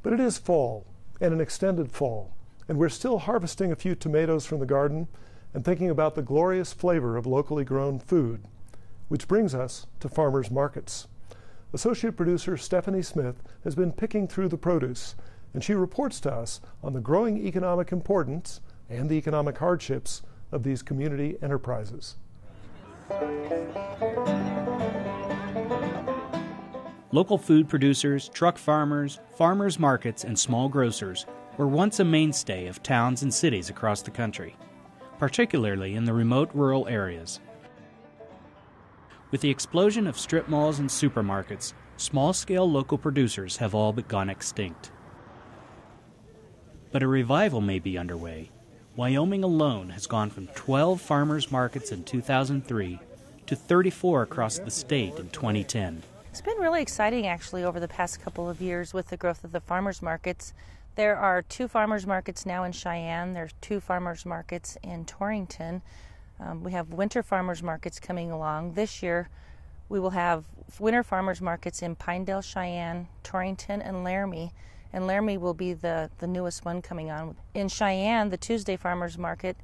But it is fall, and an extended fall, and we're still harvesting a few tomatoes from the garden and thinking about the glorious flavor of locally grown food, which brings us to farmers markets. Associate producer Stephanie Smith has been picking through the produce, and she reports to us on the growing economic importance and the economic hardships of these community enterprises. Local food producers, truck farmers, farmers markets, and small grocers were once a mainstay of towns and cities across the country, particularly in the remote rural areas. With the explosion of strip malls and supermarkets, small-scale local producers have all but gone extinct. But a revival may be underway. Wyoming alone has gone from 12 farmers markets in 2003 to 34 across the state in 2010. It's been really exciting, actually, over the past couple of years with the growth of the farmers markets. There are 2 farmers markets now in Cheyenne. There's 2 farmers markets in Torrington. We have winter farmers markets coming along. This year, we will have winter farmers markets in Pinedale, Cheyenne, Torrington, and Laramie. And Laramie will be the newest one coming on. In Cheyenne, the Tuesday farmers market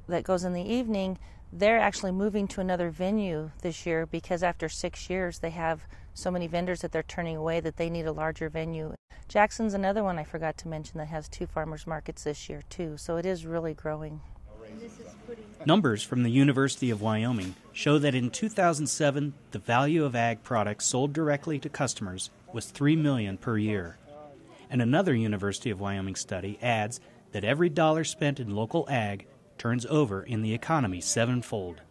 that goes in the evening, they're actually moving to another venue this year because after 6 years, they have so many vendors that they're turning away that they need a larger venue. Jackson's another one I forgot to mention that has 2 farmers markets this year too, so it is really growing. Numbers from the University of Wyoming show that in 2007, the value of ag products sold directly to customers was $3 million per year. And another University of Wyoming study adds that every dollar spent in local ag turns over in the economy 7-fold.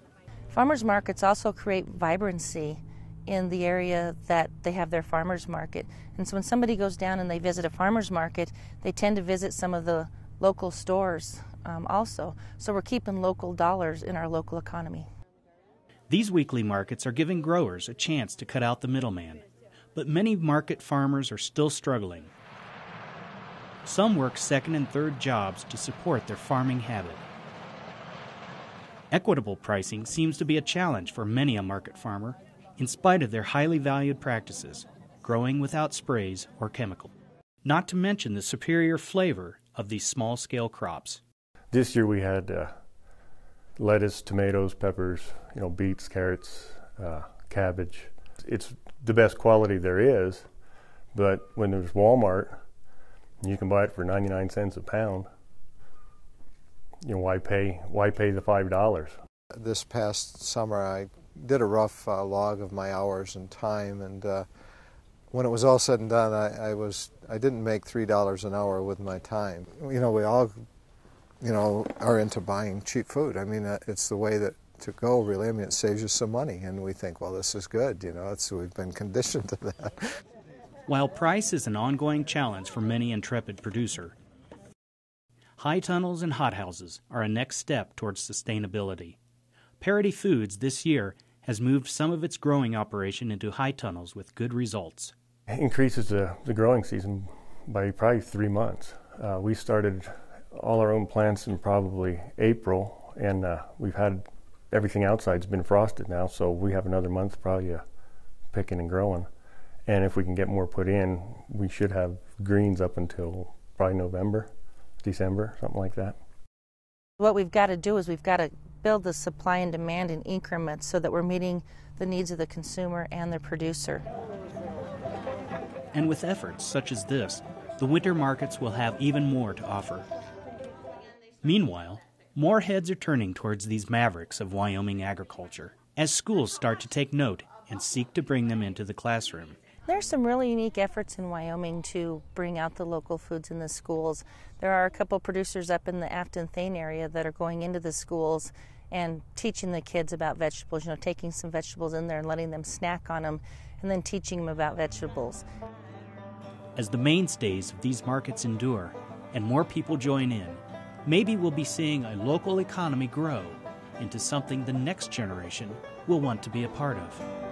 Farmers markets also create vibrancy in the area that they have their farmers market. And so when somebody goes down and they visit a farmers market, they tend to visit some of the local stores also. So we're keeping local dollars in our local economy. These weekly markets are giving growers a chance to cut out the middleman, but many market farmers are still struggling. Some work second and third jobs to support their farming habit. Equitable pricing seems to be a challenge for many a market farmer, in spite of their highly valued practices, growing without sprays or chemical. Not to mention the superior flavor of these small-scale crops. This year we had lettuce, tomatoes, peppers, beets, carrots, cabbage. It's the best quality there is, but when there's Walmart, you can buy it for 99 cents a pound. Why pay the $5? This past summer I did a rough log of my hours and time, and when it was all said and done, I didn't make $3 an hour with my time. We all are into buying cheap food. I mean, it's the way to go, really. I mean, it saves you some money, and we think, well, this is good. We've been conditioned to that. While price is an ongoing challenge for many intrepid producer, high tunnels and hothouses are a next step towards sustainability. Parity Foods this year has moved some of its growing operation into high tunnels with good results. It increases the growing season by probably 3 months. We started all our own plants in probably April, and we've had everything outside's been frosted now, so we have another month probably picking and growing. And if we can get more put in, we should have greens up until probably November, December, something like that. What we've got to do is we've got to build the supply and demand in increments so that we're meeting the needs of the consumer and the producer. And with efforts such as this, the winter markets will have even more to offer. Meanwhile, more heads are turning towards these mavericks of Wyoming agriculture as schools start to take note and seek to bring them into the classroom. There's some really unique efforts in Wyoming to bring out the local foods in the schools. There are a couple producers up in the Afton-Thane area that are going into the schools and teaching the kids about vegetables, taking some vegetables in there and letting them snack on them, and then teaching them about vegetables. As the mainstays of these markets endure and more people join in, maybe we'll be seeing a local economy grow into something the next generation will want to be a part of.